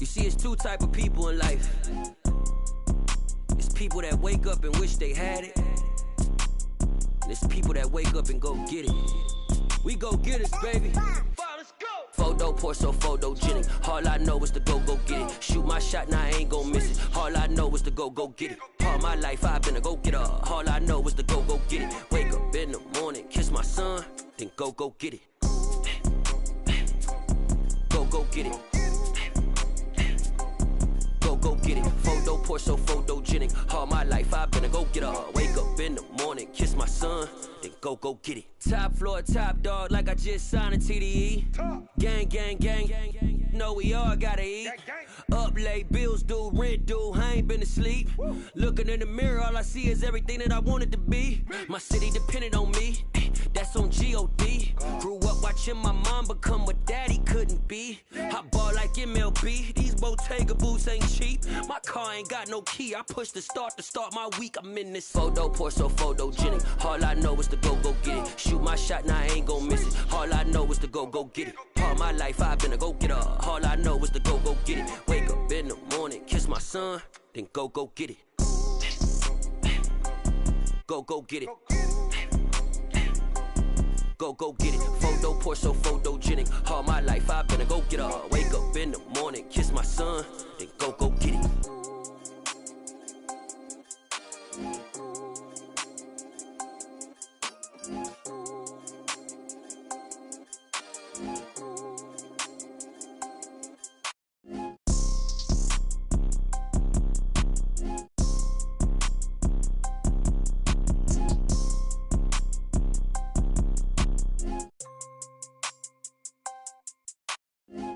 You see, it's two type of people in life. It's people that wake up and wish they had it. And it's people that wake up and go get it. We go get it, baby. Let's go. Photo pour so photogenic. All I know is to go get it. Shoot my shot, now I ain't gon' miss it. All I know is to go get it. All my life I've been a go-getter. All I know is to go get it. Wake up in the morning, kiss my son, then go get it. Go get it. Go get it. Photo pour so photogenic. All my life I've been a go-getter. Wake up in the morning, kiss my son, then go get it. Top floor, top dog, like I just signed a TDE. Gang. Know we all gotta eat. Up late, bills due, rent due, I ain't been asleep. Looking in the mirror, all I see is everything that I wanted to be. My city depended on me, that's on G.O.D. Grew up watching my mom become what daddy couldn't be. I ball like MLB, these Bottega boots ain't cheap. My car ain't got no key, I push the start to start my week. I'm in this photo pour so photogenic. All I know is to go get it. Shoot my shot, now I ain't gon' miss it. All I know is to go get it. All my life I've been a go-getter. All I know is to go get it. Wake up in the morning, kiss my son, then go get it. Go get it. Go get it. Photo pour so photogenic. All my life I've been a go-getter. Wake up in the morning, kiss my son, then go get it.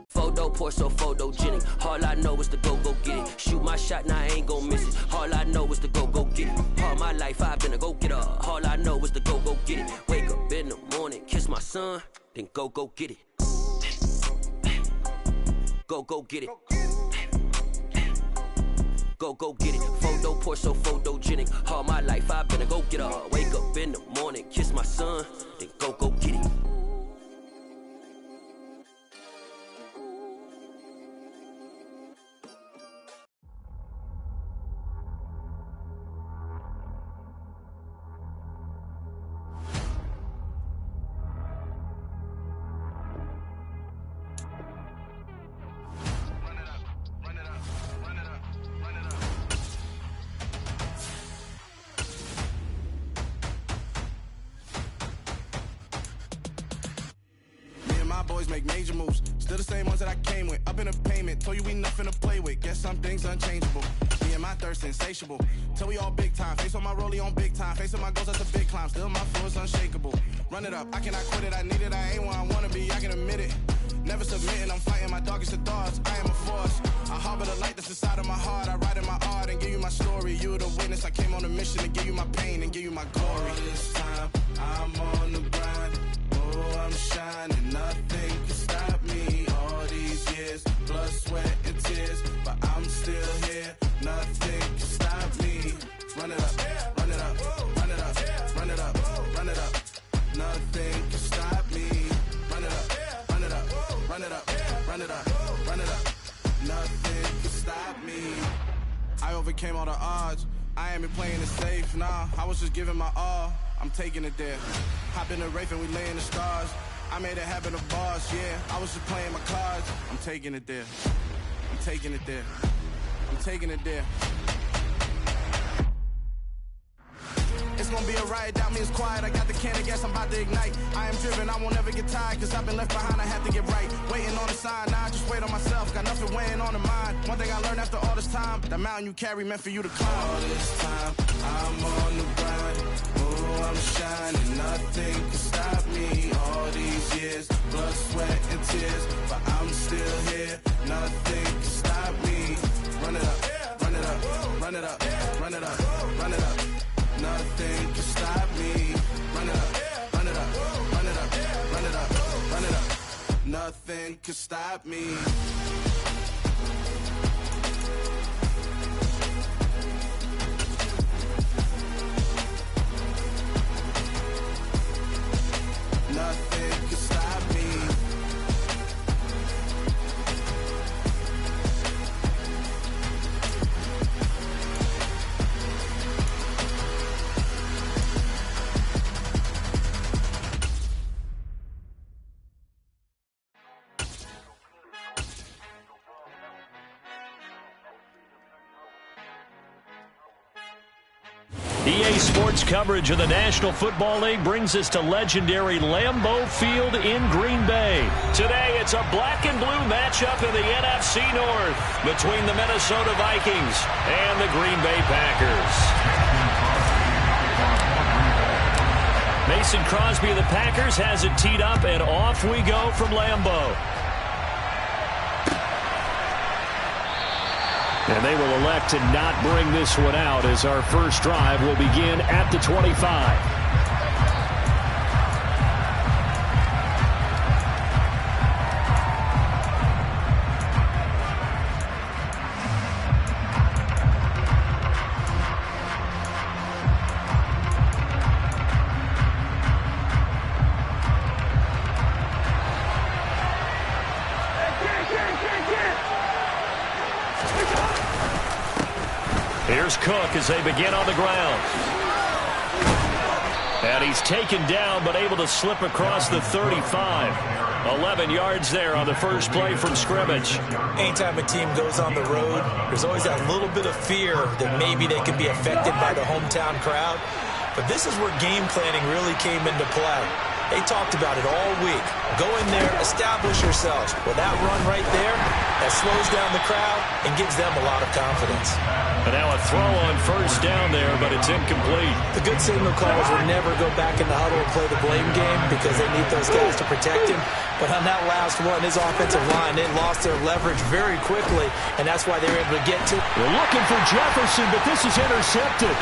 Photo pour so photogenic. All I know is to go get it. Shoot my shot, now I ain't gon' miss it. All I know is to go get it. All my life I've been a go-getter. All I know is to go get it. Wake up in the morning, kiss my son, then go get it. Go get it. Go get it. Photo pour so photogenic. All my life I've been a go-getter. Wake up in the morning, kiss my son, then go get it. Boys make major moves, still the same ones that I came with. Up in a payment, told you we nothing to play with. Guess some things unchangeable. Me and my thirst insatiable. Till we all big time. Face on my rollie on big time. Facing my goals, that's a big climb. Still my flow is unshakable. Run it up, I cannot quit it. I need it, I ain't where I wanna be. I can admit it. Never submitting, I'm fighting my darkest of thoughts. I am a force. I harbor the light that's inside of my heart. I write in my art and give you my story. You the witness. I came on a mission to give you my pain and give you my glory. All this time, I'm on the grind. Oh, I'm shining, nothing can stop me. All these years, blood, sweat, and tears, but I'm still here. Nothing can stop me. Run it up, run it up, run it up, run it up, run it up. Nothing can stop me. Run it up, run it up, run it up, run it up, run it up. Nothing can stop me. I overcame all the odds. I ain't been playing it safe, nah. I was just giving my all. I'm taking it there. Hop in the Wraith and we lay in the stars. I made it happen to bars, yeah. I was just playing my cards. I'm taking it there. I'm taking it there. I'm taking it there. It's gonna be a riot, doubt me it's quiet. I got the can of gas, I'm about to ignite. I am driven, I won't ever get tired, cause I've been left behind, I have to get right. Waiting on the sign, now I just wait on myself. Got nothing weighing on the mind. One thing I learned after all this time, the mountain you carry meant for you to climb. All this time, I'm on the grind. Oh, I'm shining, nothing can stop me. All these years, blood, sweat, and tears, but I'm still here. Nothing can stop me. Run it up, run it up, run it up, run it up, run it up. Nothing can stop me. Run it up, run it up, run it up, run it up, run it up. Nothing can stop me. Nothing can stop me. EA Sports coverage of the National Football League brings us to legendary Lambeau Field in Green Bay. Today, it's a black and blue matchup in the NFC North between the Minnesota Vikings and the Green Bay Packers. Mason Crosby of the Packers has it teed up, and off we go from Lambeau. And they will elect to not bring this one out as our first drive will begin at the 25. Here's Cook as they begin on the ground. And he's taken down but able to slip across the 35. 11 yards there on the first play from scrimmage. Anytime a team goes on the road, there's always that little bit of fear that maybe they could be affected by the hometown crowd. But this is where game planning really came into play. They talked about it all week. Go in there, establish yourselves. Well, that run right there, that slows down the crowd and gives them a lot of confidence. And now a throw on first down there, but it's incomplete. The good signal callers will never go back in the huddle and play the blame game because they need those guys to protect him. But on that last one, his offensive line, they lost their leverage very quickly, and that's why they were able to get to. We're looking for Jefferson, but this is intercepted.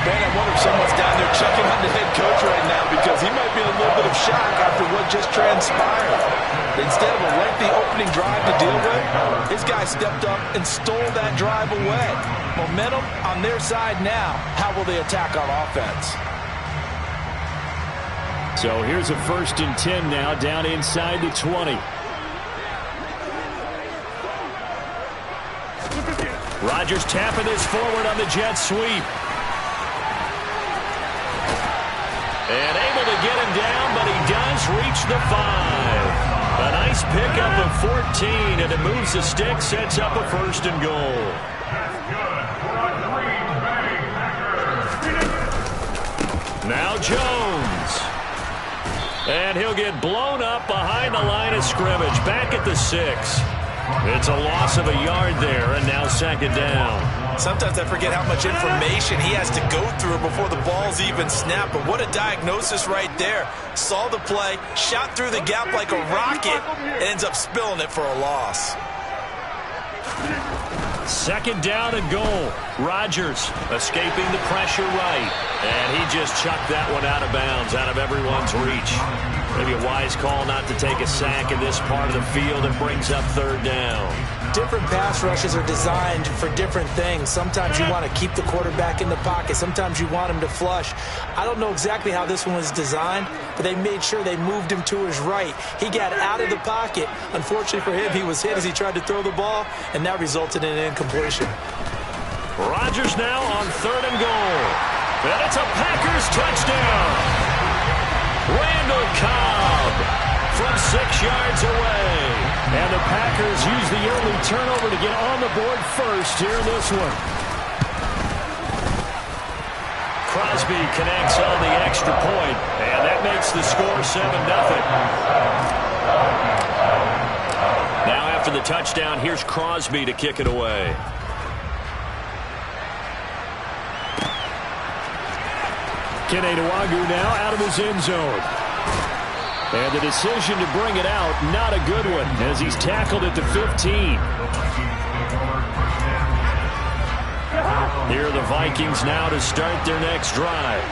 Man, I wonder if someone's down there checking on the head coach right now because he might be in a little bit of shock after what just transpired. Instead of a lengthy opening drive to deal with, his guy stepped up and stole that drive away. Momentum on their side now. How will they attack on offense? So here's a 1st and 10 now down inside the 20. Rodgers tapping this forward on the jet sweep. And able to get him down, but he does reach the 5. A nice pickup of 14, and it moves the stick, sets up a 1st and goal. Now Jones. And he'll get blown up behind the line of scrimmage, back at the 6. It's a loss of a yard there, and now 2nd down. Sometimes I forget how much information he has to go through before the ball's even snapped. But what a diagnosis right there. Saw the play, shot through the gap like a rocket, and ends up spilling it for a loss. 2nd down and goal. Rodgers escaping the pressure right. And he just chucked that one out of bounds, out of everyone's reach. Maybe a wise call not to take a sack in this part of the field, and brings up 3rd down. Different pass rushes are designed for different things. Sometimes you want to keep the quarterback in the pocket. Sometimes you want him to flush. I don't know exactly how this one was designed, but they made sure they moved him to his right. He got out of the pocket. Unfortunately for him, he was hit as he tried to throw the ball, and that resulted in an incompletion. Rodgers now on 3rd and goal. And it's a Packers touchdown. Randall Cobb from 6 yards away. And the Packers use the early turnover to get on the board first here in this one. Crosby connects on the extra point, and that makes the score 7-0. Now after the touchdown, here's Crosby to kick it away. Kene Nwangwu now out of his end zone. And the decision to bring it out, not a good one, as he's tackled at the 15. Here are the Vikings now to start their next drive.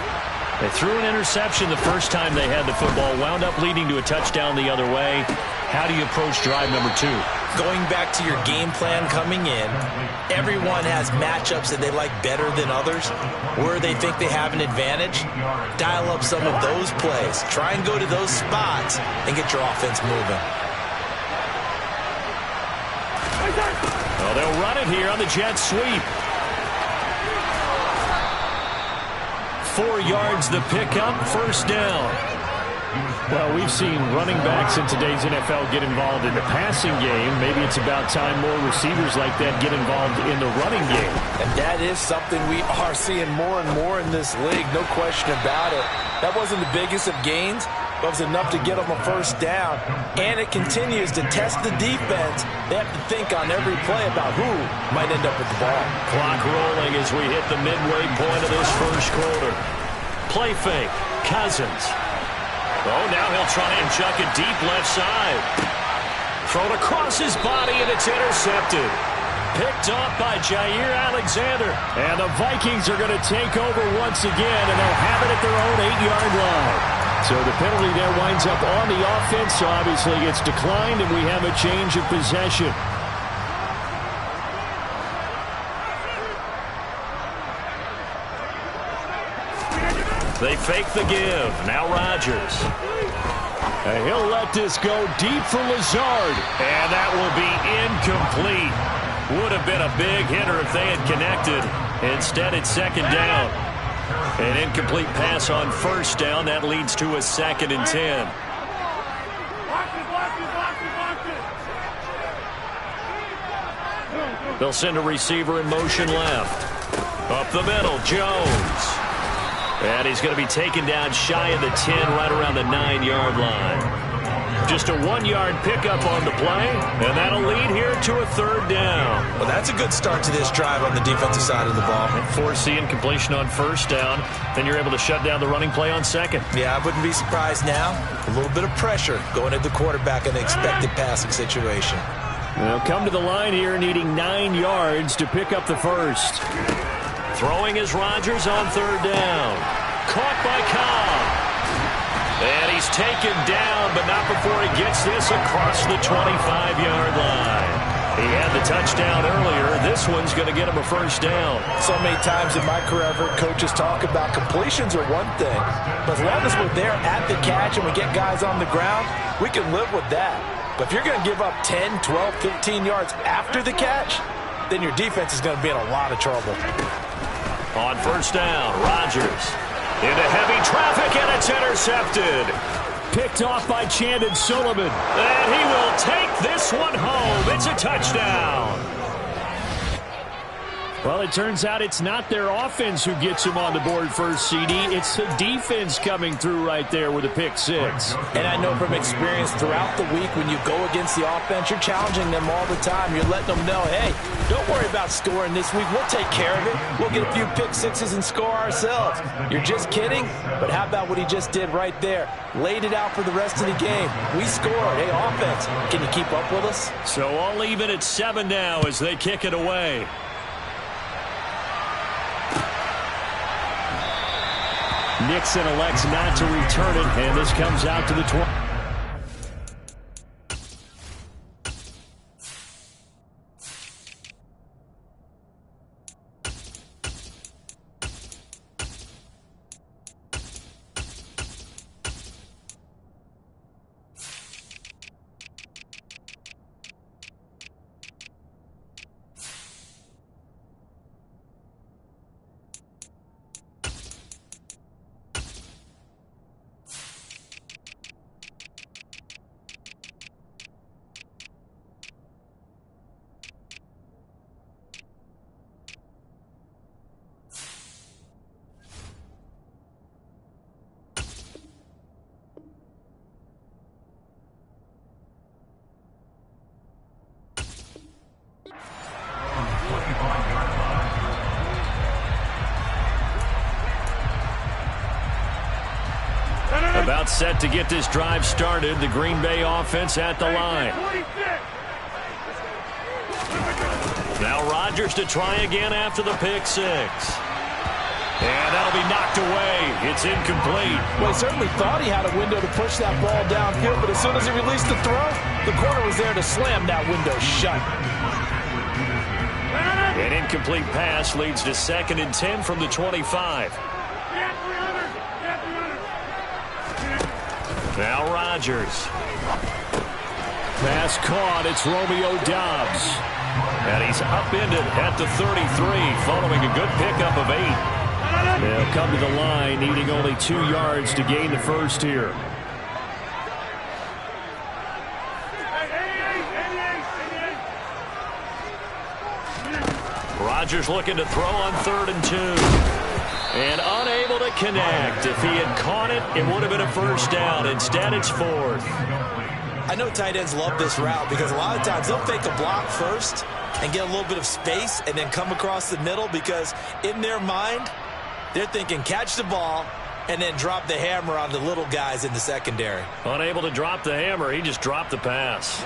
They threw an interception the first time they had the football, wound up leading to a touchdown the other way. How do you approach drive number 2? Going back to your game plan coming in, everyone has matchups that they like better than others. Where they think they have an advantage, dial up some of those plays. Try and go to those spots and get your offense moving. Well, they'll run it here on the jet sweep. 4 yards the pickup, 1st down. Well, we've seen running backs in today's NFL get involved in the passing game. Maybe it's about time more receivers like that get involved in the running game. And that is something we are seeing more and more in this league, no question about it. That wasn't the biggest of gains, but it was enough to get them a first down. And it continues to test the defense. They have to think on every play about who might end up with the ball. Clock rolling as we hit the midway point of this first quarter. Play fake. Cousins. Oh, now he'll try and chuck it deep left side. Thrown across his body, and it's intercepted. Picked off by Jair Alexander. And the Vikings are going to take over once again, and they'll have it at their own 8-yard line. So the penalty there winds up on the offense. So obviously it's declined, and we have a change of possession. They fake the give. Now Rodgers. And he'll let this go deep for Lazard. And that will be incomplete. Would have been a big hitter if they had connected. Instead, it's second down. An incomplete pass on first down. That leads to a 2nd and 10. They'll send a receiver in motion left. Up the middle, Jones. And he's going to be taken down shy of the 10, right around the 9-yard line. Just a 1-yard pickup on the play, and that'll lead here to a 3rd down. Well, that's a good start to this drive on the defensive side of the ball. Force the incompletion on first down, then you're able to shut down the running play on second. Yeah, I wouldn't be surprised now. A little bit of pressure going at the quarterback in an expected passing situation. They'll come to the line here needing 9 yards to pick up the first. Throwing is Rodgers on 3rd down. Caught by Cobb. And he's taken down, but not before he gets this across the 25-yard line. He had the touchdown earlier. This one's going to get him a first down. So many times in my career, I've heard coaches talk about completions are one thing. But as long as we're there at the catch and we get guys on the ground, we can live with that. But if you're going to give up 10, 12, 15 yards after the catch, then your defense is going to be in a lot of trouble. On first down, Rodgers into heavy traffic, and it's intercepted. Picked off by Chandon Sullivan. And he will take this one home. It's a touchdown. Well, it turns out it's not their offense who gets him on the board first, CD. It's the defense coming through right there with a pick six. And I know from experience throughout the week when you go against the offense, you're challenging them all the time. You're letting them know, hey, don't worry about scoring this week. We'll take care of it. We'll get a few pick sixes and score ourselves. You're just kidding? But how about what he just did right there? Laid it out for the rest of the game. We scored. Hey, offense, can you keep up with us? So all even at 7 now as they kick it away. Nixon elects not to return it, and this comes out to the 20. About set to get this drive started. The Green Bay offense at the line. Now Rodgers to try again after the pick six. And that'll be knocked away. It's incomplete. Well, he certainly thought he had a window to push that ball downfield, but as soon as he released the throw, the corner was there to slam that window shut. An incomplete pass leads to 2nd and 10 from the 25. Now Rodgers. Pass caught. It's Romeo Doubs. And he's upended at the 33 following a good pickup of 8. They'll come to the line needing only 2 yards to gain the first here. Rodgers looking to throw on 3rd and 2. And unable to connect. If he had caught it, it would have been a first down. Instead, it's 4th. I know tight ends love this route because a lot of times they'll fake a block first and get a little bit of space and then come across the middle because in their mind, they're thinking catch the ball and then drop the hammer on the little guys in the secondary. Unable to drop the hammer, he just dropped the pass.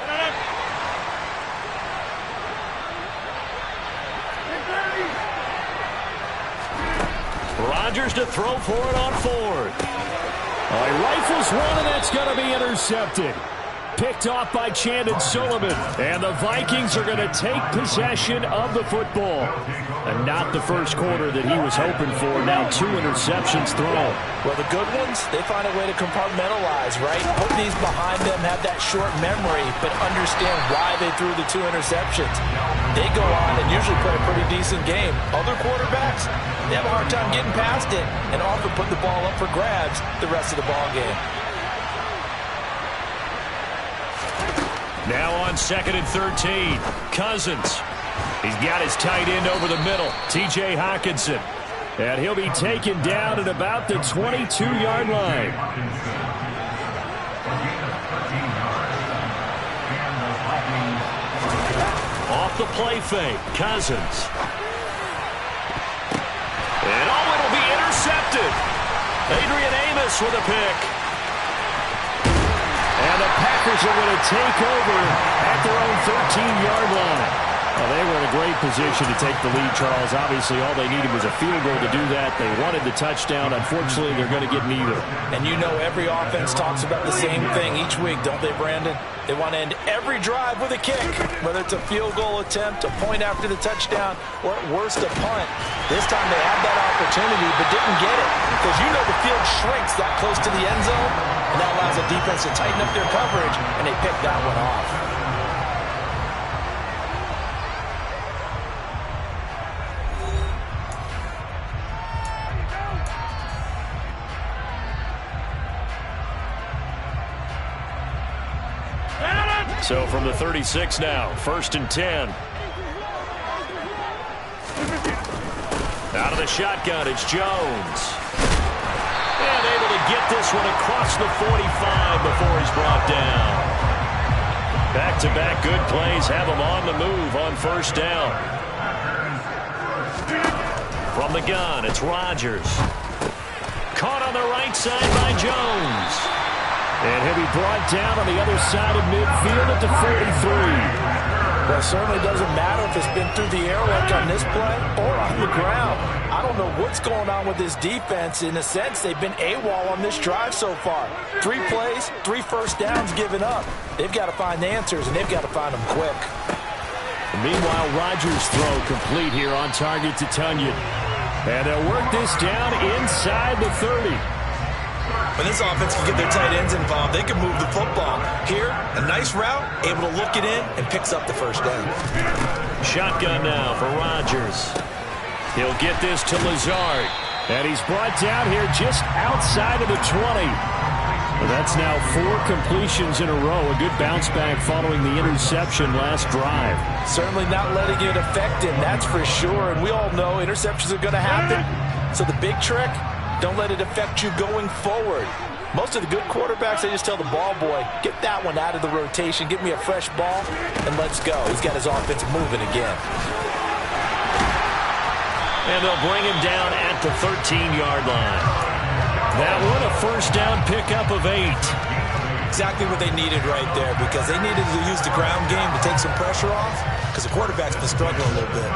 Rodgers to throw for it on 4th. He rifles one, and that's going to be intercepted. Picked off by Chandon Sullivan. And the Vikings are going to take possession of the football. And not the first quarter that he was hoping for. Now 2 interceptions thrown. Well, the good ones, they find a way to compartmentalize, right? Put these behind them, have that short memory, but understand why they threw the 2 interceptions. They go on and usually play a pretty decent game. Other quarterbacks, they have a hard time getting past it and often put the ball up for grabs the rest of the ball game. Now on 2nd and 13, Cousins. He's got his tight end over the middle, T.J. Hockenson. And he'll be taken down at about the 22-yard line. Off the play fake, Cousins. And it'll be intercepted. Adrian Amos with a pick. And the Packers are going to take over at their own 13-yard line. Well, they were in a great position to take the lead, Charles. Obviously, all they needed was a field goal to do that. They wanted the touchdown. Unfortunately, they're going to get neither. And you know every offense talks about the same thing each week, don't they, Brandon? They want to end every drive with a kick, whether it's a field goal attempt, a point after the touchdown, or at worst, a punt. This time they had that opportunity but didn't get it because you know the field shrinks that close to the end zone, and that allows the defense to tighten up their coverage, and they picked that one off. So from the 36 now, 1st and 10. Out of the shotgun, it's Jones. And able to get this one across the 45 before he's brought down. Back-to-back good plays have him on the move on 1st down. From the gun, it's Rodgers. Caught on the right side by Jones. And he'll be brought down on the other side of midfield at the 43. Well, it certainly doesn't matter if it's been through the air like on this play or on the ground. I don't know what's going on with this defense. In a sense, they've been AWOL on this drive so far. 3 plays, 3 first downs given up. They've got to find answers, and they've got to find them quick. Meanwhile, Rodgers' throw complete here on target to Tunyon. And they'll work this down inside the 30. When this offense can get their tight ends involved, they can move the football. Here, a nice route, able to look it in, and picks up the first down. Shotgun now for Rodgers. He'll get this to Lazard. And he's brought down here just outside of the 20. Well, that's now 4 completions in a row. A good bounce back following the interception last drive. Certainly not letting it affect him, that's for sure. And we all know interceptions are going to happen. So the big trick, don't let it affect you going forward. Most of the good quarterbacks, they just tell the ball boy, get that one out of the rotation, give me a fresh ball, and let's go. He's got his offense moving again. And they'll bring him down at the 13-yard line. That one a first down pickup of 8. Exactly what they needed right there because they needed to use the ground game to take some pressure off because the quarterback's been struggling a little bit.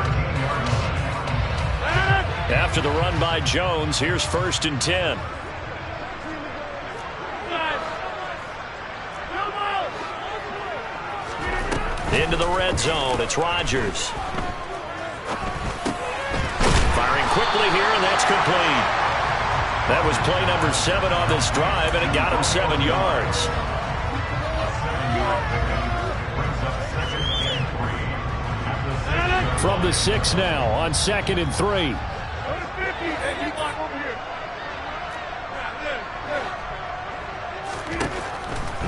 After the run by Jones, here's 1st and 10. Into the red zone, it's Rodgers. Firing quickly here, and that's complete. That was play number 7 on this drive, and it got him 7 yards. From the 6 now on 2nd and 3.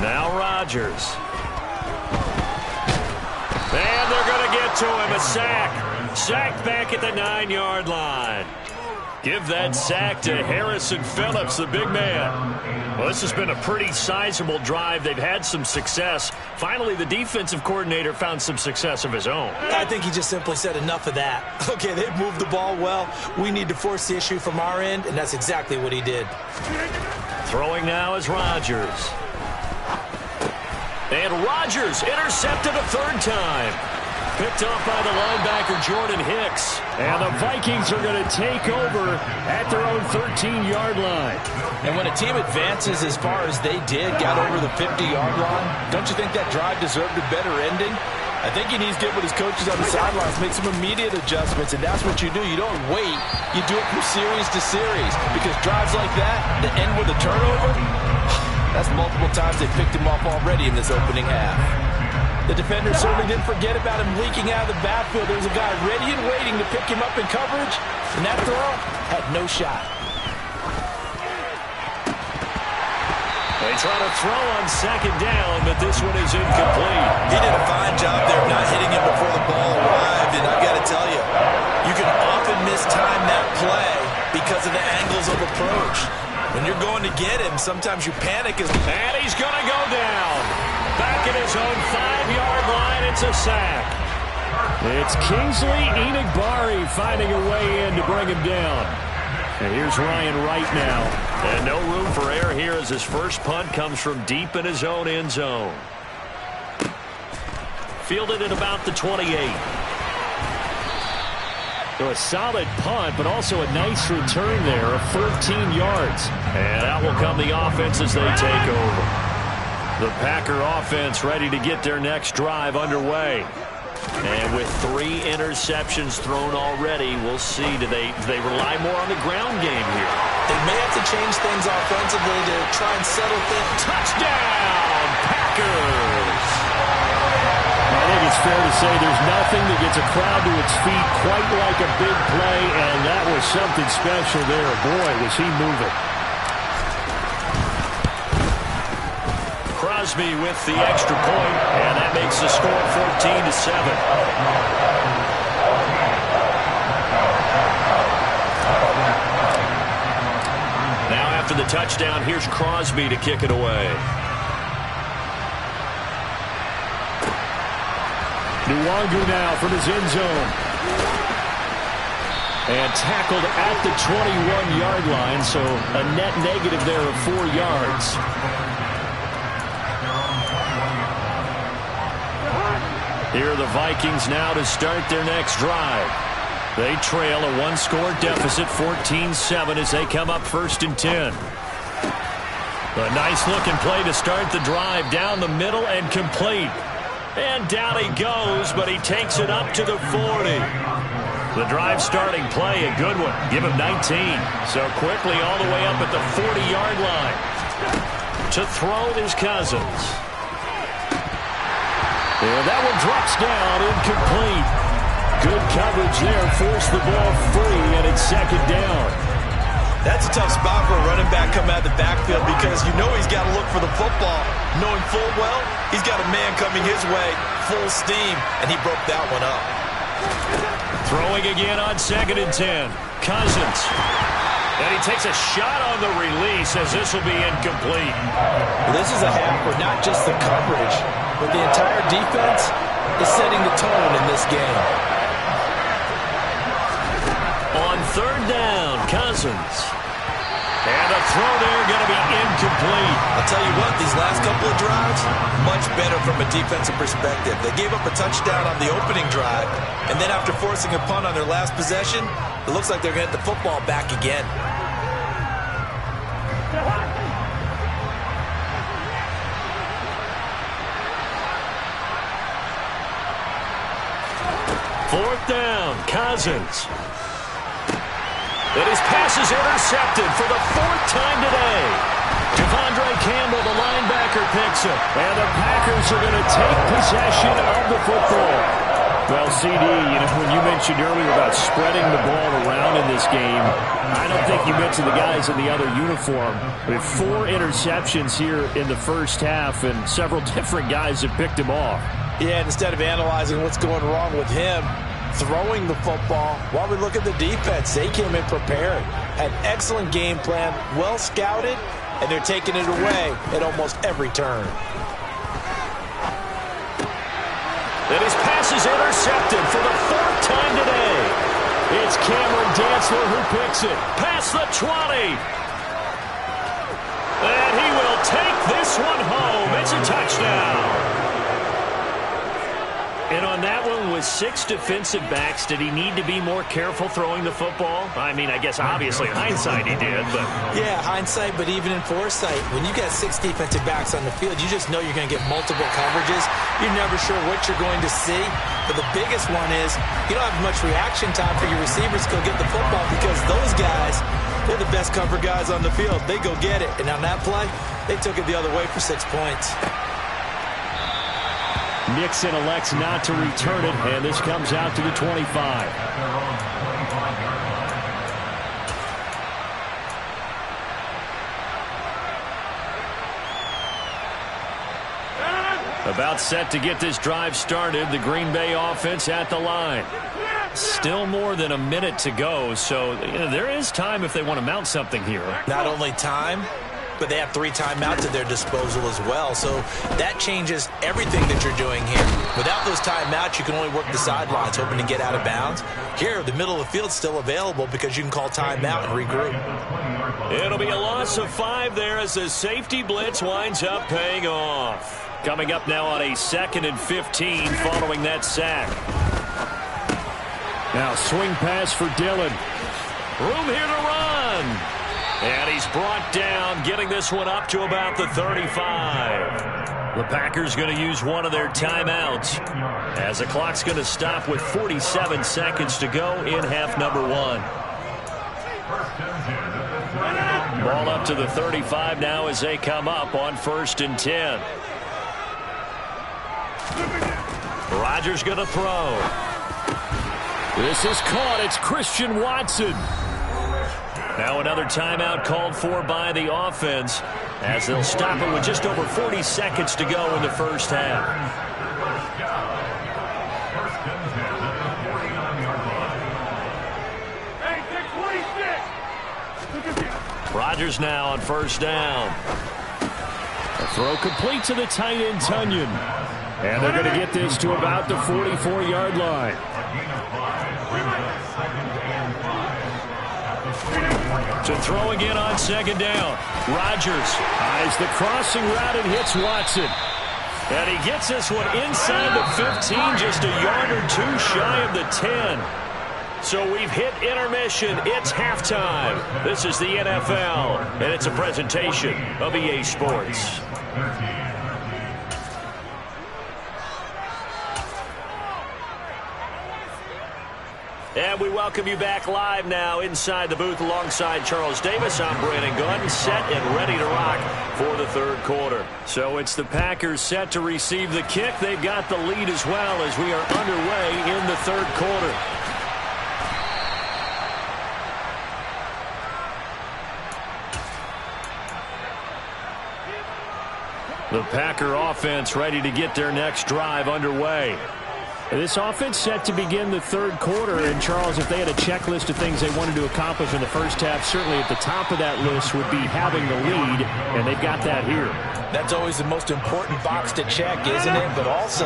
Now Rodgers. And they're going to get to him, a sack. Sacked back at the 9-yard line. Give that sack to Harrison Phillips, the big man. Well, this has been a pretty sizable drive. They've had some success. Finally, the defensive coordinator found some success of his own. I think he just simply said enough of that. Okay, they've moved the ball well. We need to force the issue from our end, and that's exactly what he did. Throwing now is Rodgers. And Rodgers intercepted a third time. Picked off by the linebacker, Jordan Hicks. And the Vikings are going to take over at their own 13-yard line. And when a team advances as far as they did, got over the 50-yard line, don't you think that drive deserved a better ending? I think he needs to get with his coaches on the sidelines, make some immediate adjustments, and that's what you do. You don't wait. You do it from series to series, because drives like that that end with a turnover, that's multiple times they picked him off already in this opening half. The defender certainly didn't forget about him leaking out of the backfield. There was a guy ready and waiting to pick him up in coverage, and that throw had no shot. They try to throw on second down, but this one is incomplete. He did a fine job there of not hitting him before the ball arrived, and I've got to tell you, you can often mistime that play because of the angles of approach. When you're going to get him, sometimes you panic. And he's going to go down. Back at his own 5-yard line, it's a sack. It's Kingsley Enagbare finding a way in to bring him down. And here's Ryan Wright now. And no room for error here as his first punt comes from deep in his own end zone. Fielded at about the 28. So a solid punt, but also a nice return there of 13 yards. And out will come the offense as they take over. The Packer offense ready to get their next drive underway. And with 3 interceptions thrown already, we'll see. Do they rely more on the ground game here? They may have to change things offensively to try and settle things. Touchdown, Packers! I think it's fair to say there's nothing that gets a crowd to its feet quite like a big play, and that was something special there. Boy, was he moving. Crosby with the extra point, and that makes the score 14-7. Now after the touchdown, here's Crosby to kick it away. Nwangu now from his end zone. And tackled at the 21-yard line, so a net negative there of 4 yards. Here are the Vikings now to start their next drive. They trail a 1-score deficit, 14-7, as they come up 1st and 10. A nice-looking play to start the drive down the middle and complete. And down he goes, but he takes it up to the 40. The drive starting play, a good one. Give him 19. So quickly all the way up at the 40-yard line. To throw is Cousins. And that one drops down, incomplete. Good coverage there, forced the ball free, and it's 2nd down. That's a tough spot for a running back coming out of the backfield because you know he's got to look for the football, knowing full well he's got a man coming his way, full steam, and he broke that one up. Throwing again on 2nd and 10. Cousins. And he takes a shot on the release as this will be incomplete. This is a half where not just the coverage, but the entire defense is setting the tone in this game. On 3rd down, Cousins. And a throw there going to be incomplete. I'll tell you what, these last couple of drives, much better from a defensive perspective. They gave up a touchdown on the opening drive, and then after forcing a punt on their last possession, it looks like they're going to get the football back again. Fourth down, Cousins. And his pass is intercepted for the 4th time today. Devondre Campbell, the linebacker, picks it. And the Packers are going to take possession of the football. Well, CD, when you mentioned earlier about spreading the ball around in this game, I don't think you mentioned the guys in the other uniform. We have 4 interceptions here in the first half, and several different guys have picked him off. Yeah, instead of analyzing what's going wrong with him, throwing the football. While we look at the defense, they came in prepared, had excellent game plan, well scouted, and they're taking it away at almost every turn. And his pass is intercepted for the 4th time today. It's Cameron Dantzler who picks it. Past the 20. And he will take this one home. It's a touchdown. And on that one, with 6 defensive backs, did he need to be more careful throwing the football? I mean, I guess obviously in hindsight he did, but... Yeah, hindsight, but even in foresight, when you got 6 defensive backs on the field, you just know you're going to get multiple coverages. You're never sure what you're going to see. But the biggest one is you don't have much reaction time for your receivers to go get the football because those guys, they're the best cover guys on the field. They go get it. And on that play, they took it the other way for 6 points. Nixon elects not to return it, and this comes out to the 25. About set to get this drive started, the Green Bay offense at the line. Still more than a minute to go, so there is time if they want to mount something here. Not only time, but they have 3 timeouts at their disposal as well. So that changes everything that you're doing here. Without those timeouts, you can only work the sidelines, hoping to get out of bounds. Here, the middle of the field's still available because you can call timeout and regroup. It'll be a loss of 5 there as the safety blitz winds up paying off. Coming up now on a 2nd and 15 following that sack. Now swing pass for Dillon. Room here to run. And he's brought down, getting this one up to about the 35. The Packers going to use one of their timeouts as the clock's going to stop with 47 seconds to go in half number 1. Ball up to the 35 now as they come up on 1st and 10. Rodgers going to throw. This is caught. It's Christian Watson. Now another timeout called for by the offense as they'll stop it with just over 40 seconds to go in the first half. Rodgers now on 1st down. A throw complete to the tight end, Tunyon. And they're going to get this to about the 44-yard line. To throw again on 2nd down. Rodgers eyes the crossing route and hits Watson. And he gets this one inside the 15, just a yard or 2 shy of the 10. So we've hit intermission. It's halftime. This is the NFL, and it's a presentation of EA Sports. And we welcome you back live now inside the booth alongside Charles Davis. I'm Brandon Gunn, set and ready to rock for the 3rd quarter. So it's the Packers set to receive the kick. They've got the lead as well as we are underway in the 3rd quarter. The Packer offense ready to get their next drive underway. This offense set to begin the 3rd quarter. And, Charles, if they had a checklist of things they wanted to accomplish in the first half, certainly at the top of that list would be having the lead, and they've got that here. That's always the most important box to check, isn't it? But also,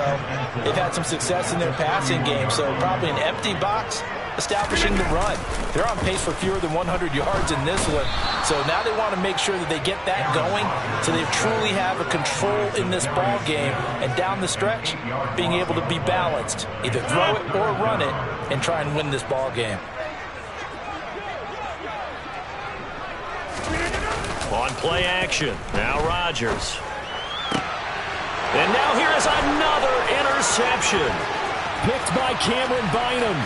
they've had some success in their passing game, so probably an empty box establishing the run. They're on pace for fewer than 100 yards in this one, so now they want to make sure that they get that going so they truly have a control in this ball game, and down the stretch, being able to be balanced, either throw it or run it, and try and win this ball game. On play action, now Rodgers. And now here is another interception. Picked by Cameron Bynum.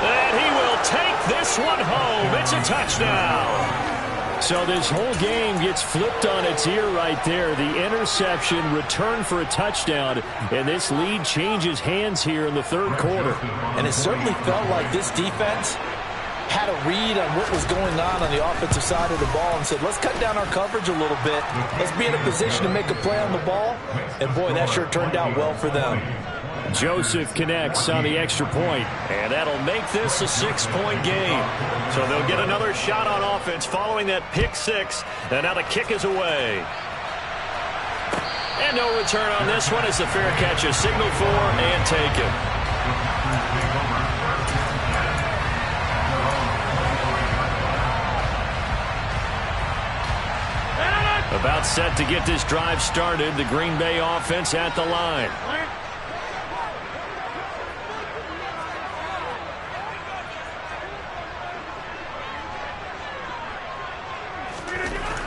And he will take this one home. It's a touchdown. So this whole game gets flipped on its ear right there. The interception, return for a touchdown, and this lead changes hands here in the 3rd quarter. And it certainly felt like this defense had a read on what was going on the offensive side of the ball and said, let's cut down our coverage a little bit. Let's be in a position to make a play on the ball. And, boy, that sure turned out well for them. Joseph connects on the extra point. And that'll make this a 6-point game. So they'll get another shot on offense following that pick six. And now the kick is away. And no return on this one as the fair catch is signaled for and taken. About set to get this drive started. The Green Bay offense at the line.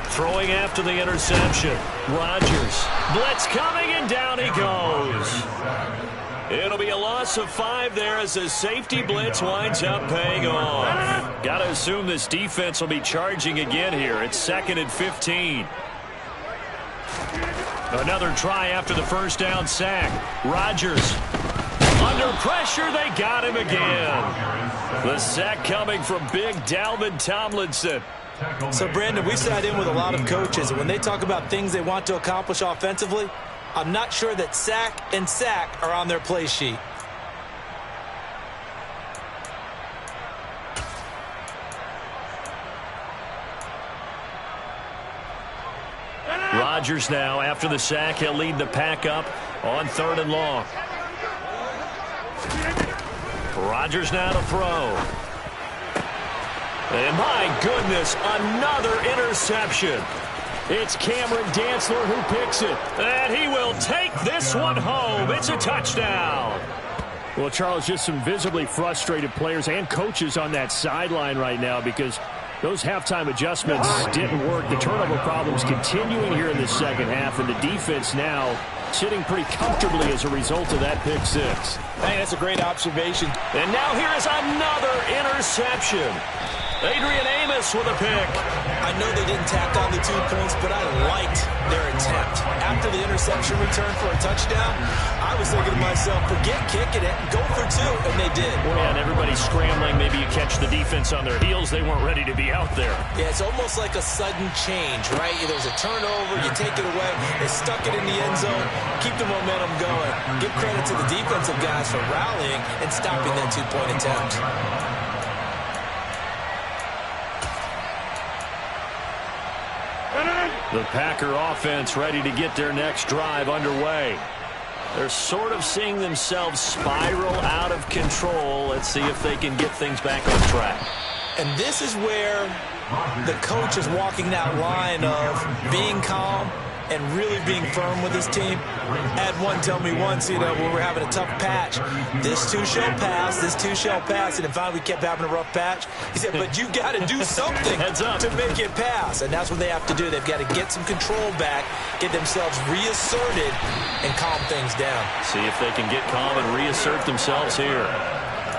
Throwing after the interception. Rodgers. Blitz coming, and down he goes. It'll be a loss of 5 there as the safety blitz winds up paying off. Got to assume this defense will be charging again here. It's 2nd and 15. Another try after the first down sack. Rodgers. Under pressure, they got him again. The sack coming from big Dalvin Tomlinson. So, Brandon, we sat in with a lot of coaches, and when they talk about things they want to accomplish offensively, I'm not sure that sack and sack are on their play sheet. Rodgers now, after the sack, he'll lead the pack up on 3rd and long. Rodgers now to throw. And my goodness, another interception. It's Cameron Dantzler who picks it. And he will take this one home. It's a touchdown. Well, Charles, just some visibly frustrated players and coaches on that sideline right now because those halftime adjustments didn't work. The turnover problems continuing here in the second half, and the defense now sitting pretty comfortably as a result of that pick six. Hey, that's a great observation. And now here is another interception. Adrian Amos with a pick. I know they didn't tack on the 2 points, but I liked their attempt. After the interception return for a touchdown, I was thinking to myself, forget kicking it, go for 2, and they did. Well, yeah, and everybody's scrambling. Maybe you catch the defense on their heels. They weren't ready to be out there. Yeah, it's almost like a sudden change, right? There's a turnover, you take it away, they stuck it in the end zone, keep the momentum going. Give credit to the defensive guys for rallying and stopping that 2-point attempt. The Packer offense ready to get their next drive underway. They're sort of seeing themselves spiral out of control. Let's see if they can get things back on track. And this is where the coach is walking that line of being calm and really being firm with his team. Had one tell me once, when we're having a tough patch, this too shall pass, this too shall pass. And finally we kept having a rough patch. He said, but you got to do something to make it pass. And that's what they have to do. They've got to get some control back, get themselves reasserted, and calm things down. See if they can get calm and reassert themselves here.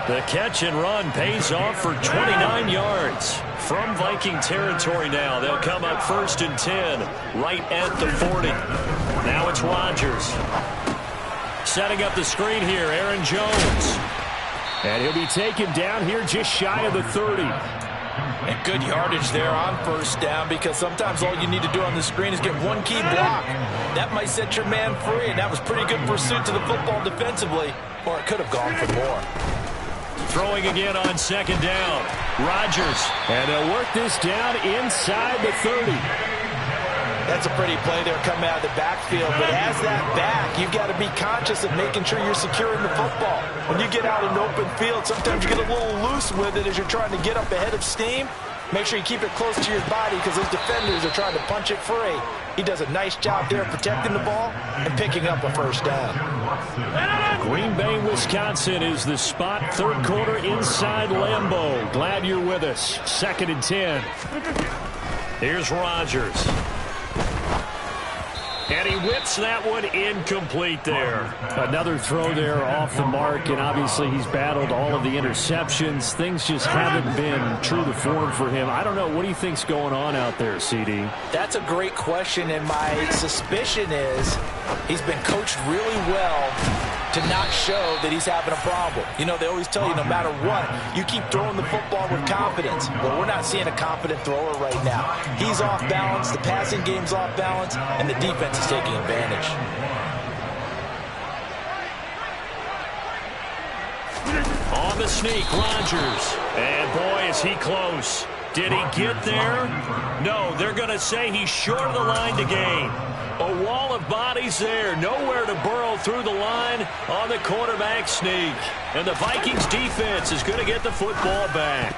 The catch and run pays off for 29 yards. From Viking territory now, they'll come up 1st and 10, right at the 40. Now it's Rodgers. Setting up the screen here, Aaron Jones. And he'll be taken down here just shy of the 30. And good yardage there on 1st down, because sometimes all you need to do on the screen is get one key block. That might set your man free, and that was pretty good pursuit to the football defensively, or it could have gone for more. Throwing again on 2nd down. Rodgers. And they'll work this down inside the 30. That's a pretty play there coming out of the backfield. But as that back, you've got to be conscious of making sure you're securing the football. When you get out in open field, sometimes you get a little loose with it as you're trying to get up ahead of steam. Make sure you keep it close to your body because those defenders are trying to punch it free. He does a nice job there protecting the ball and picking up a 1st down. Green Bay, Wisconsin is the spot. 3rd quarter inside Lambeau. Glad you're with us. 2nd and 10. Here's Rodgers. And he whips that one incomplete there. Another throw there off the mark, and obviously he's battled all of the interceptions. Things just haven't been true to form for him. I don't know. What do you think's going on out there, CD? That's a great question, and my suspicion is he's been coached really well to not show that he's having a problem. They always tell you no matter what, you keep throwing the football with confidence. Well, we're not seeing a confident thrower right now. He's off balance, the passing game's off balance, and the defense is taking advantage. the sneak, Rodgers. And boy, is he close. Did he get there? No, they're going to say he's short of the line to gain. A wall of bodies there. Nowhere to burrow through the line on the quarterback sneak. And the Vikings defense is going to get the football back.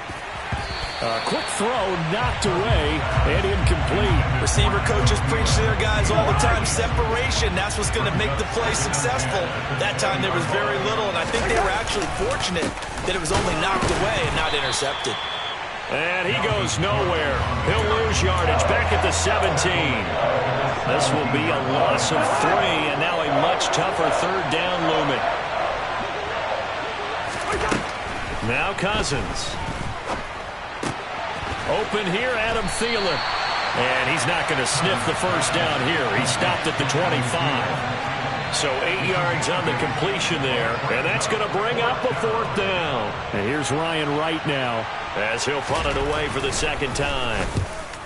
A quick throw knocked away and incomplete. Receiver coaches preach to their guys all the time. Separation, that's what's going to make the play successful. That time there was very little, and I think they were actually fortunate that it was only knocked away and not intercepted. And he goes nowhere. He'll lose yardage back at the 17. This will be a loss of 3, and now a much tougher third down looming. Now Cousins. Open here, Adam Thielen. And he's not going to sniff the first down here. He stopped at the 25. So 8 yards on the completion there. And that's going to bring up a 4th down. And here's Ryan Wright now as he'll punt it away for the second time.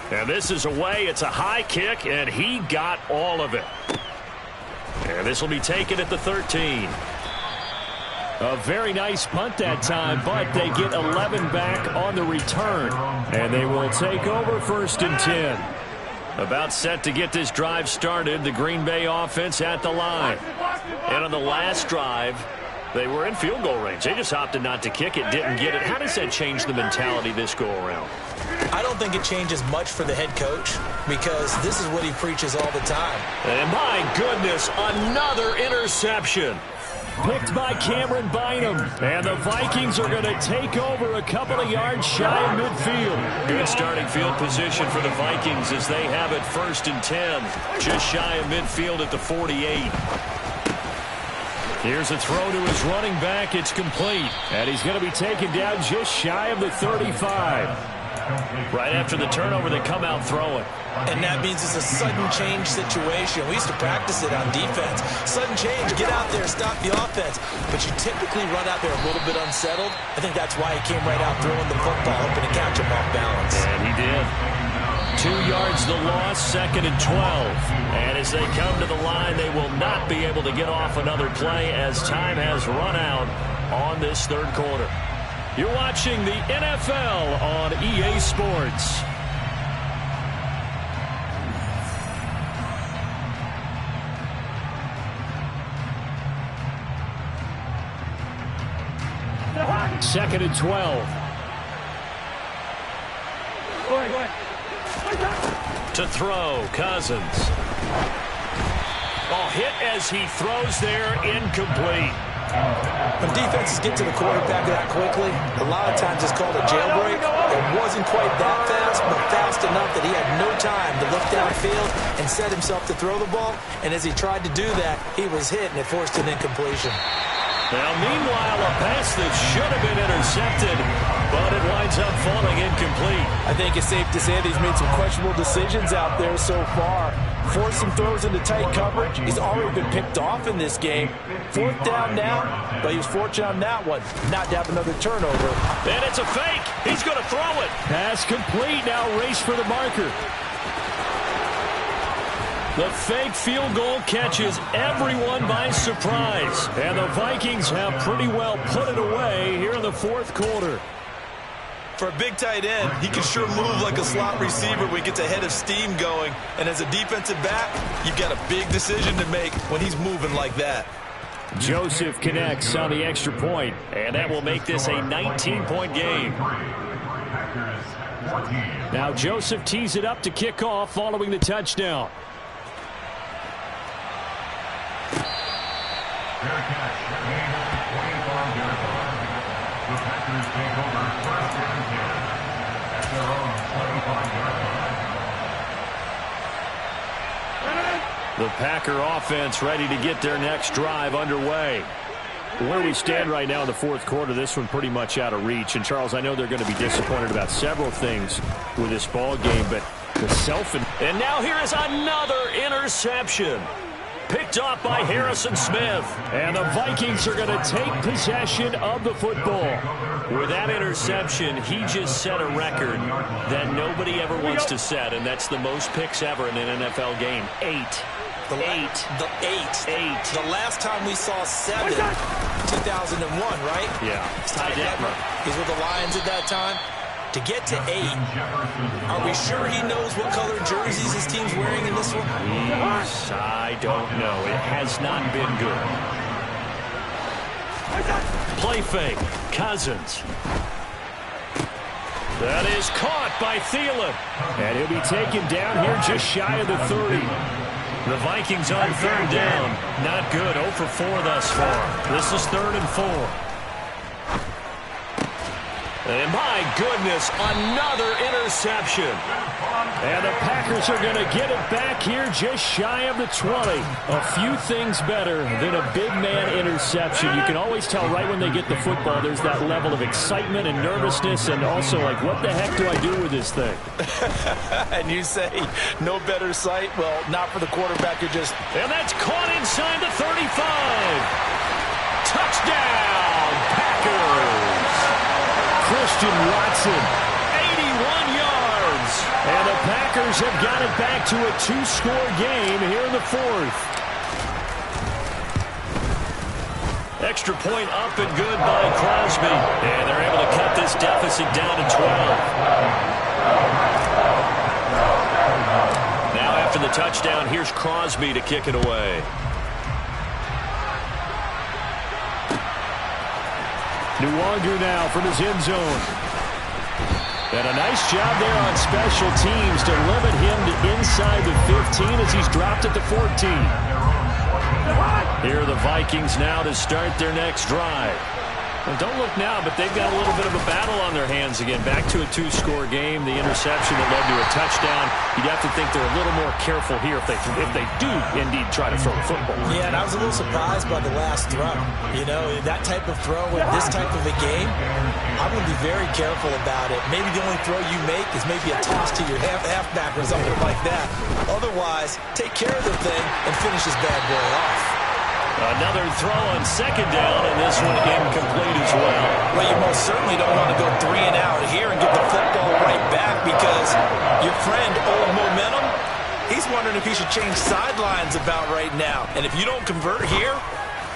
And this is away. It's a high kick, and he got all of it. And this will be taken at the 13. A very nice punt that time, but they get 11 back on the return. And they will take over 1st and 10. About set to get this drive started, the Green Bay offense at the line. And on the last drive, they were in field goal range. They just opted not to kick it, didn't get it. How does that change the mentality this go-around? I don't think it changes much for the head coach because this is what he preaches all the time. And my goodness, another interception. Picked by Cameron Bynum. And the Vikings are going to take over a couple of yards shy of midfield. Good starting field position for the Vikings as they have it 1st and 10. Just shy of midfield at the 48. Here's a throw to his running back. It's complete. And he's going to be taken down just shy of the 35. Right after the turnover, they come out throwing. And that means it's a sudden change situation. We used to practice it on defense. Sudden change, get out there, stop the offense. But you typically run out there a little bit unsettled. I think that's why he came right out throwing the football, hoping to catch him off balance. And he did. 2 yards the loss, 2nd and 12. And as they come to the line, they will not be able to get off another play as time has run out on this third quarter. You're watching the NFL on EA Sports. Second and 12. Go ahead. To throw, Cousins. Oh, hit as he throws there, incomplete. When defenses get to the quarterback that quickly, a lot of times it's called a jailbreak. It wasn't quite that fast, but fast enough that he had no time to look downfield and set himself to throw the ball. And as he tried to do that, he was hit, and it forced an incompletion. Now, meanwhile, a pass that should have been intercepted, but it winds up falling incomplete. I think it's safe to say that he's made some questionable decisions out there so far. Forced some throws into tight coverage. He's already been picked off in this game. 4th down now, but he was fortunate on that one, not to have another turnover. And it's a fake. He's going to throw it. Pass complete. Now race for the marker. The fake field goal catches everyone by surprise. And the Vikings have pretty well put it away here in the 4th quarter. For a big tight end, he can sure move like a slot receiver when he gets a head of steam going. And as a defensive back, you've got a big decision to make when he's moving like that. Joseph connects on the extra point, and that will make this a 19-point game. Now Joseph tees it up to kick off following the touchdown. The Packer offense ready to get their next drive underway. Where we stand right now in the 4th quarter, this one pretty much out of reach. And, Charles, I know they're going to be disappointed about several things with this ball game, but the And now here is another interception. Picked off by Harrison Smith. And the Vikings are going to take possession of the football. With that interception, he just set a record that nobody ever wants to set, and that's the most picks ever in an NFL game, 8. 8. The last time we saw 7, 2001, right? Yeah. Ty Detmer. He's with the Lions at that time. To get to 8, are we sure he knows what color jerseys his team's wearing in this one? I don't know. It has not been good. Play fake. Cousins. That is caught by Thielen. And he'll be taken down here just shy of the 30. The Vikings on third down. Not good. 0 for 4 thus far. This is 3rd and 4. And my goodness, another interception. And the Packers are going to get it back here just shy of the 20. A few things better than a big man interception. You can always tell right when they get the football, there's that level of excitement and nervousness and also like, what the heck do I do with this thing? And you say, no better sight? Well, not for the quarterback who just... And that's caught inside the 35. Touchdown, Packers. Christian Watson, 81 yards. And the Packers have got it back to a 2-score game here in the 4th. Extra point up and good by Crosby. And they're able to cut this deficit down to 12. Now after the touchdown, here's Crosby to kick it away. Nwangu now from his end zone. And a nice job there on special teams to limit him to inside the 15 as he's dropped at the 14. Here are the Vikings now to start their next drive. Well, don't look now, but they've got a little bit of a battle on their hands again. Back to a 2-score game. The interception that led to a touchdown. You'd have to think they're a little more careful here if they do indeed try to throw the football. Yeah, and I was a little surprised by the last throw. You know, that type of throw in this type of a game, I'm going to be very careful about it. Maybe the only throw you make is maybe a toss to your halfback or something like that. Otherwise, take care of the thing and finish this bad boy off. Another throw on 2nd down, and this one incomplete as well. Well, you most certainly don't want to go 3 and out here and get the football right back because your friend, Old Momentum, he's wondering if he should change sidelines about right now. And if you don't convert here,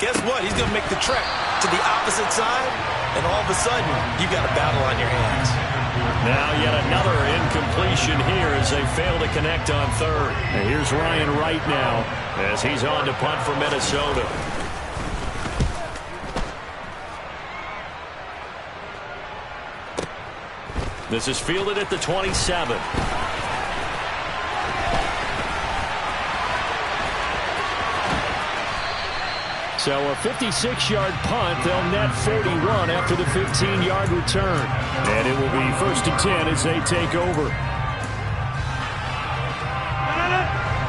guess what? He's going to make the trek to the opposite side, and all of a sudden, you've got a battle on your hands. Now yet another incompletion here as they fail to connect on 3rd. And here's Ryan Wright now as he's on to punt for Minnesota. This is fielded at the 27. So a 56-yard punt. They'll net 41 after the 15-yard return. And it will be 1st and 10 as they take over.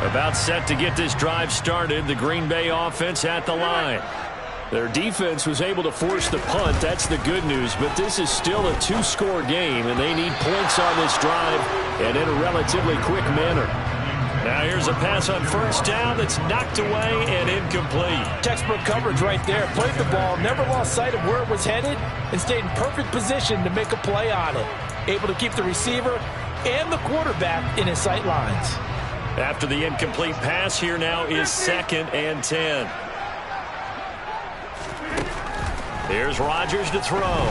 About set to get this drive started. The Green Bay offense at the line. Their defense was able to force the punt. That's the good news. But this is still a 2-score game, and they need points on this drive and in a relatively quick manner. Now here's a pass on 1st down that's knocked away and incomplete. Textbook coverage right there. Played the ball, never lost sight of where it was headed, and stayed in perfect position to make a play on it. Able to keep the receiver and the quarterback in his sight lines. After the incomplete pass, here now is 2nd and 10. Here's Rodgers to throw.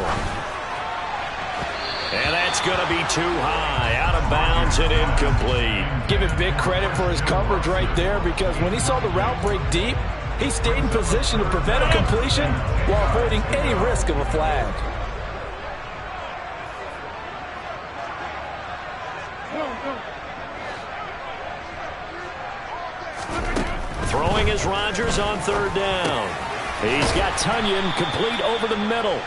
And that's going to be too high, out of bounds and incomplete. Give him big credit for his coverage right there because when he saw the route break deep, he stayed in position to prevent a completion while avoiding any risk of a flag. Throwing is Rodgers on 3rd down. He's got Tunyon complete over the middle.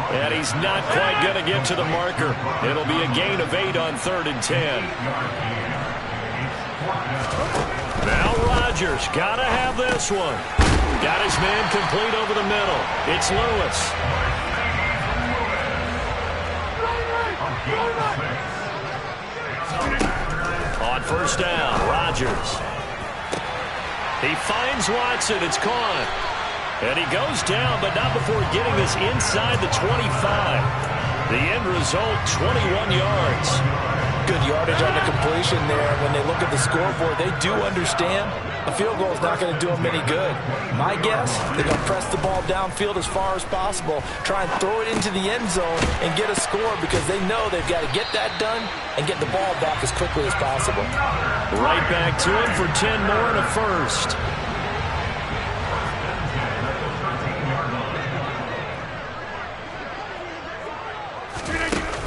And he's not quite going to get to the marker. It'll be a gain of 8 on 3rd and 10. Now Rodgers got to have this one. Got his man complete over the middle. It's Lewis. On 1st down, Rodgers. He finds Watson. It's caught. And he goes down, but not before getting this inside the 25. The end result, 21 yards. Good yardage on the completion there. When they look at the scoreboard, they do understand a field goal is not going to do them any good. My guess, they're going to press the ball downfield as far as possible, try and throw it into the end zone and get a score because they know they've got to get that done and get the ball back as quickly as possible. Right back to him for 10 more and a first.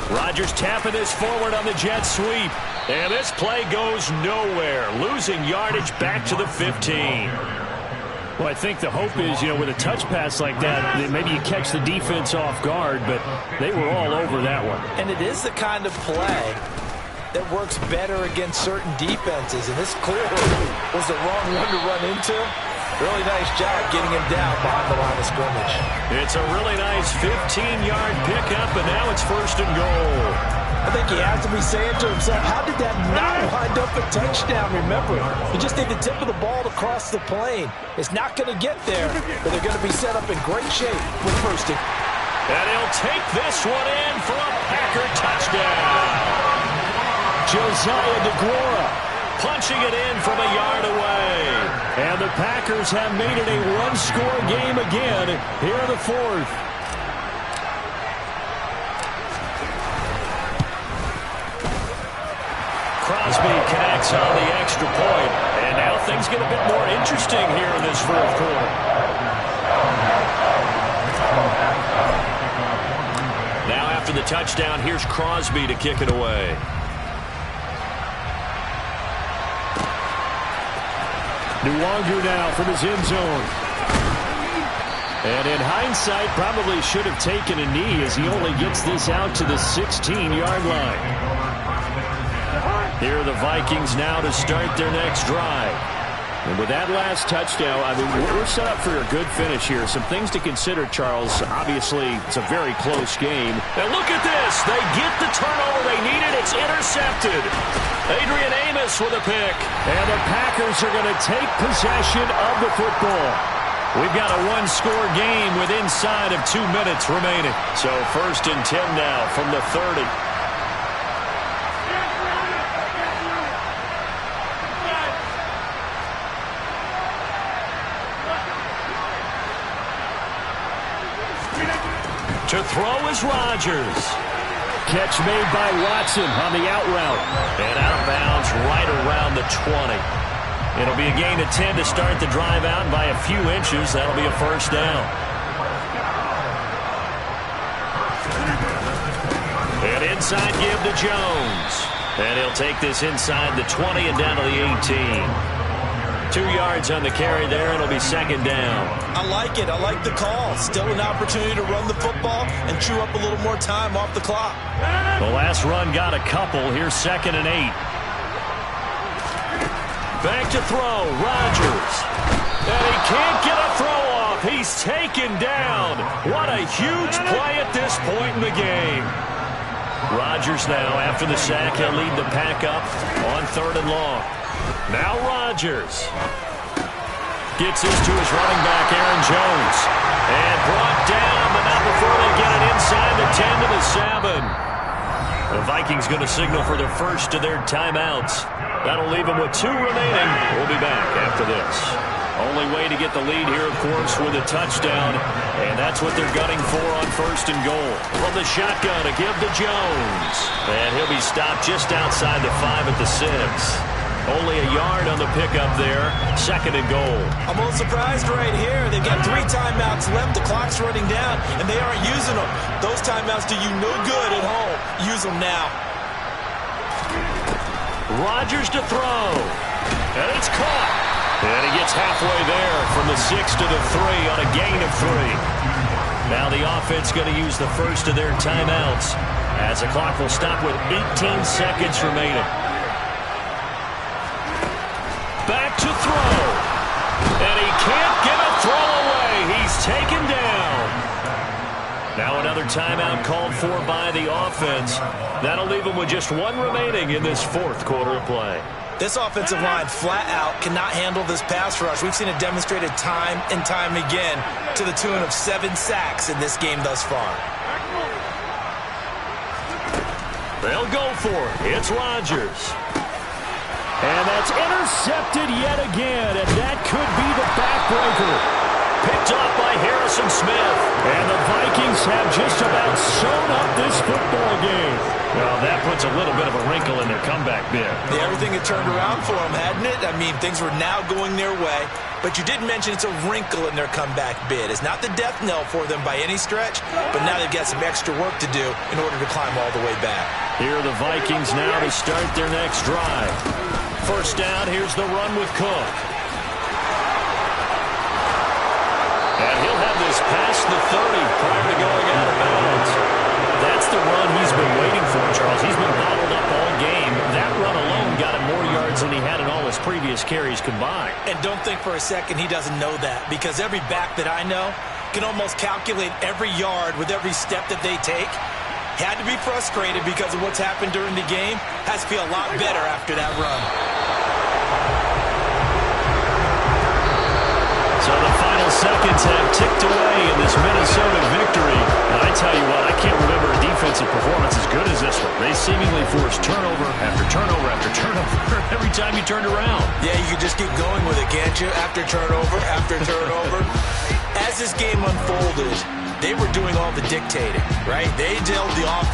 Rodgers tapping this forward on the jet sweep. And this play goes nowhere. Losing yardage back to the 15. Well, I think the hope is, with a touch pass like that, maybe you catch the defense off guard, but they were all over that one. And it is the kind of play that works better against certain defenses. And this clearly was the wrong one to run into. Really nice job getting him down behind the line of scrimmage. It's a really nice 15-yard pickup, and now it's first and goal. I think he has to be saying to himself, how did that not wind up a touchdown? Remember, you just need the tip of the ball to cross the plane. It's not going to get there, but they're going to be set up in great shape with first and... And he'll take this one in for a Packer touchdown. Josiah DeGuara punching it in from a yard away. And the Packers have made it a one-score game again here in the fourth. Crosby connects on the extra point. And now things get a bit more interesting here in this fourth quarter. Now after the touchdown, here's Crosby to kick it away. Nwangu now from his end zone. And in hindsight, probably should have taken a knee as he only gets this out to the 16-yard line. Here are the Vikings now to start their next drive. And with that last touchdown, we're set up for a good finish here. Some things to consider, Charles. Obviously, it's a very close game. And look at this. They get the turnover they needed. It's intercepted. Adrian Amos with a pick. And the Packers are going to take possession of the football. We've got a one-score game with inside of 2 minutes remaining. So first and 10 now from the 30. To throw is Rodgers. Catch made by Watson on the out route. And out of bounds right around the 20. It'll be a gain of 10 to start the drive out by a few inches. That'll be a first down. And inside give to Jones. And he'll take this inside the 20 and down to the 18. 2 yards on the carry there. It'll be second down. I like it. I like the call. Still an opportunity to run the football and chew up a little more time off the clock. The last run got a couple. Here's second and 8. Back to throw. Rodgers. And he can't get a throw off. He's taken down. What a huge play at this point in the game. Rodgers now, after the sack, he'll lead the pack up on third and long. Now Rodgers gets this to his running back, Aaron Jones. And brought down, but not before they get it inside the 10 to the 7. The Vikings going to signal for their first of their timeouts. That'll leave them with 2 remaining. We'll be back after this. Only way to get the lead here, of course, with a touchdown. And that's what they're gunning for on first and goal. From the shotgun to give to Jones. And he'll be stopped just outside the 5 at the 6. Only a yard on the pickup there. Second and goal. I'm a little surprised right here. They've got 3 timeouts left. The clock's running down, and they aren't using them. Those timeouts do you no good at home. Use them now. Rodgers to throw. And it's caught. And he gets halfway there from the 6 to the 3 on a gain of 3. Now the offense going to use the first of their timeouts as the clock will stop with 18 seconds remaining. Back to throw. And he can't get a throw away. He's taken down. Now another timeout called for by the offense. That'll leave him with just 1 remaining in this fourth quarter of play. This offensive line flat out cannot handle this pass rush. We've seen it demonstrated time and time again to the tune of 7 sacks in this game thus far. They'll go for it. It's Rodgers. And that's intercepted yet again, and that could be the backbreaker. Picked off by Harrison Smith. And the Vikings have just about sewn up this football game. Well, that puts a little bit of a wrinkle in their comeback bid. Yeah, everything had turned around for them, hadn't it? I mean, things were now going their way. But you did mention it's a wrinkle in their comeback bid. It's not the death knell for them by any stretch, but now they've got some extra work to do in order to climb all the way back. Here are the Vikings now to start their next drive. First down, here's the run with Cook. And he'll have this past the 30 prior to going out of bounds. That's the run he's been waiting for, Charles. He's been bottled up all game. That run alone got him more yards than he had in all his previous carries combined. And don't think for a second he doesn't know that, because every back that I know can almost calculate every yard with every step that they take. Had to be frustrated because of what's happened during the game. Has to feel a lot better after that run. So the final seconds have ticked away in this Minnesota victory. And I tell you what, I can't remember a defensive performance as good as this one. They seemingly forced turnover after turnover after turnover every time you turned around. Yeah, you can just keep going with it, can't you? After turnover. As this game unfolded, they were doing all the dictating, right? They dealt the offense.